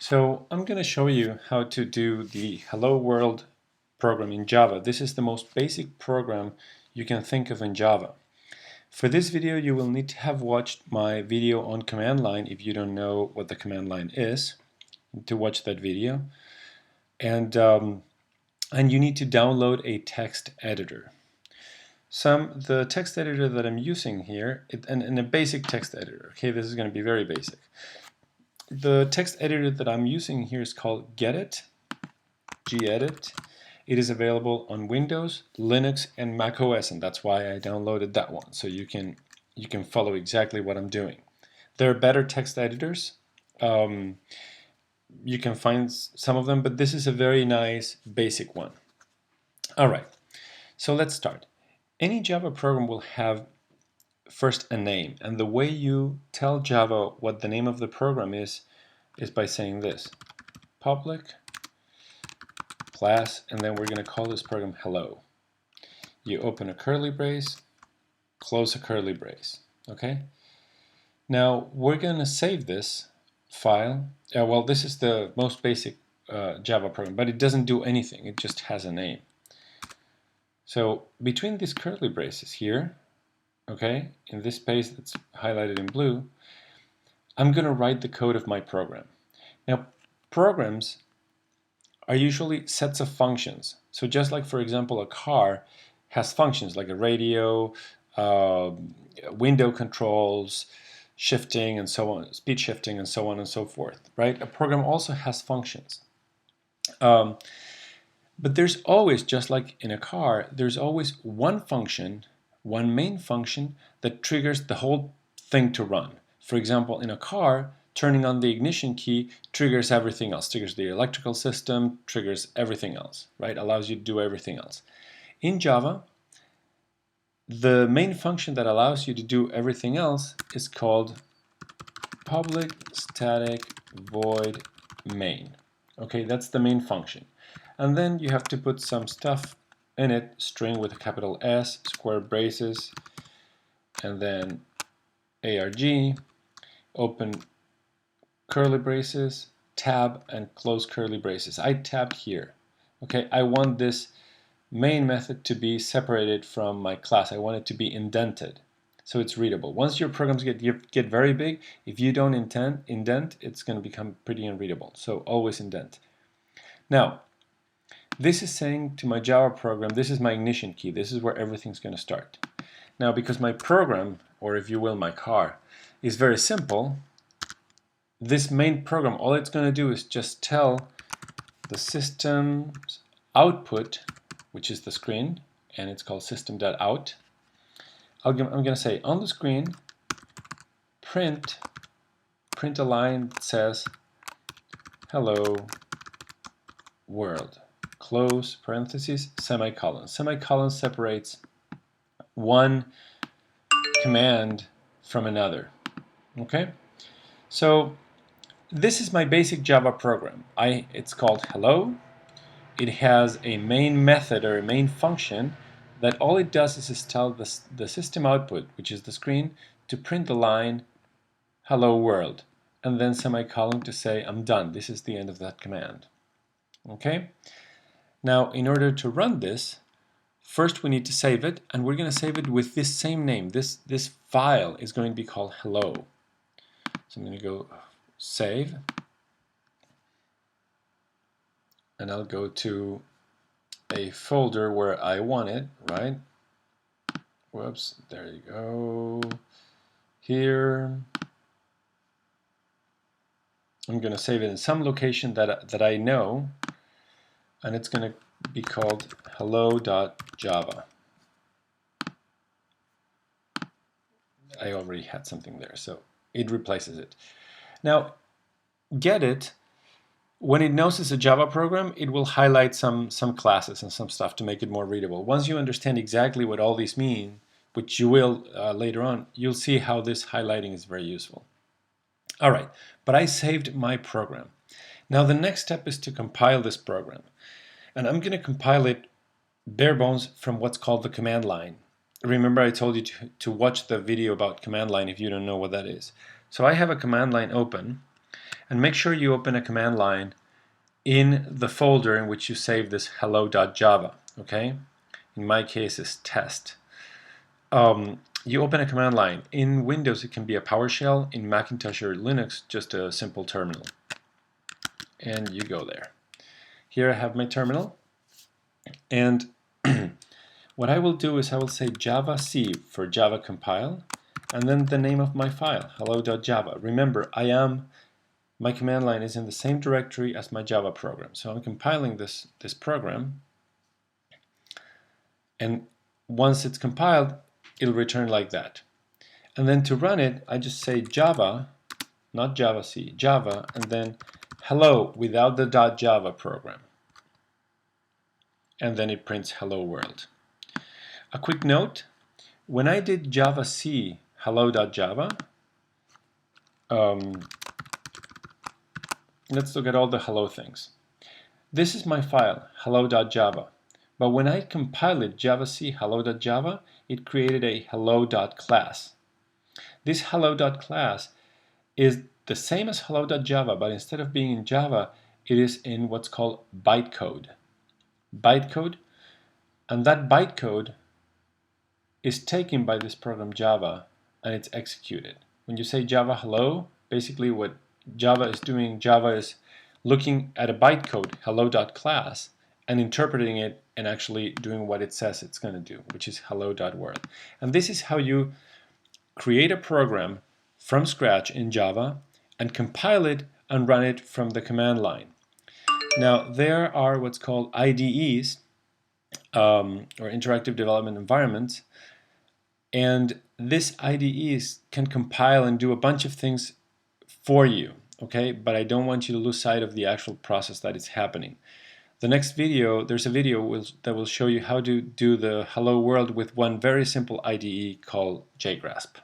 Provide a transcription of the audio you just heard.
So I'm going to show you how to do the Hello World program in Java. This is the most basic program you can think of in Java. For this video, you will need to have watched my video on command line if you don't know what the command line is, to watch that video. And you need to download a text editor. The text editor that I'm using here, and a basic text editor. Okay, this is going to be very basic. The text editor that I'm using here is called Gedit, gedit. It is available on Windows, Linux, and Mac OS, and that's why I downloaded that one, so you can follow exactly what I'm doing. There are better text editors. You can find some of them, but this is a very nice basic one. All right, so let's start. Any Java program will have first a name, and the way you tell Java what the name of the program is by saying this: public class, and then we're going to call this program hello. You open a curly brace, close a curly brace. Okay? Now we're going to save this file. Well, this is the most basic Java program, but it doesn't do anything. It just has a name. So between these curly braces here, okay, in this space that's highlighted in blue, I'm going to write the code of my program. Now, programs are usually sets of functions. So just like, for example, a car has functions like a radio, window controls, shifting, and so on, speed shifting, and so on and so forth, right? A program also has functions. But there's always, just like in a car, there's always one function, one main function that triggers the whole thing to run. For example, in a car, turning on the ignition key triggers everything else, triggers the electrical system, triggers everything else, right? Allows you to do everything else. In Java, the main function that allows you to do everything else is called public static void main. Okay, that's the main function. And then you have to put some stuff in it, string with a capital S, square braces, and then arg, open curly braces, tab, and close curly braces. I tabbed here. Okay, I want this main method to be separated from my class. I want it to be indented so it's readable. Once your programs get very big, if you don't indent, it's going to become pretty unreadable. So always indent. Now, this is saying to my Java program, this is my ignition key. This is where everything's going to start. Now, because my program, or if you will, my car, is very simple, this main program, all it's going to do is just tell the system's output, which is the screen, and it's called system.out. I'm going to say on the screen, print a line that says hello world, close parentheses, semicolon. Semicolon separates one command from another. Okay? So this is my basic Java program. It's called hello. It has a main method or a main function that all it does is tell the system output, which is the screen, to print the line hello world, and then semicolon to say I'm done. This is the end of that command. Okay? Now, in order to run this, first we need to save it, and we're going to save it with this same name. This file is going to be called hello. So I'm going to go save, and I'll go to a folder where I want it, right? Whoops, there you go. Here. I'm going to save it in some location that I know, and it's going to be called hello.java. I already had something there, so it replaces it. Now, Gedit, when it knows it's a Java program, it will highlight some classes and some stuff to make it more readable. Once you understand exactly what all these mean, which you will later on, you'll see how this highlighting is very useful. All right, but I saved my program. Now the next step is to compile this program. And I'm going to compile it bare bones from what's called the command line. Remember I told you to watch the video about command line if you don't know what that is. So I have a command line open, And make sure you open a command line in the folder in which you save this hello.java, okay? In my case, it's test. You open a command line. In Windows, it can be a PowerShell. In Macintosh or Linux, just a simple terminal. And you go there. Here I have my terminal. And what I will do is I will say javac for Java compile, and then the name of my file, hello.java. Remember, my command line is in the same directory as my Java program. So I'm compiling this program, and once it's compiled, it'll return like that. And then to run it, I just say Java, not javac, Java, and then hello without the .java program. And then it prints hello world. A quick note, when I did javac hello.java, let's look at all the hello things. This is my file, hello.java. But when I compile it, javac hello.java, it created a hello.class. This hello.class is the same as hello.java, but instead of being in Java, it is in what's called bytecode. Bytecode, and that bytecode is taken by this program Java, and it's executed. When you say Java hello, basically what Java is doing, Java is looking at a bytecode, hello.class, and interpreting it and actually doing what it says it's going to do, which is hello.world. And this is how you create a program from scratch in Java and compile it and run it from the command line. Now, there are what's called IDEs, or interactive development environments, and this IDEs can compile and do a bunch of things for you, okay? But I don't want you to lose sight of the actual process that is happening. The next video, there's a video that will show you how to do the hello world with one very simple IDE called JGrasp.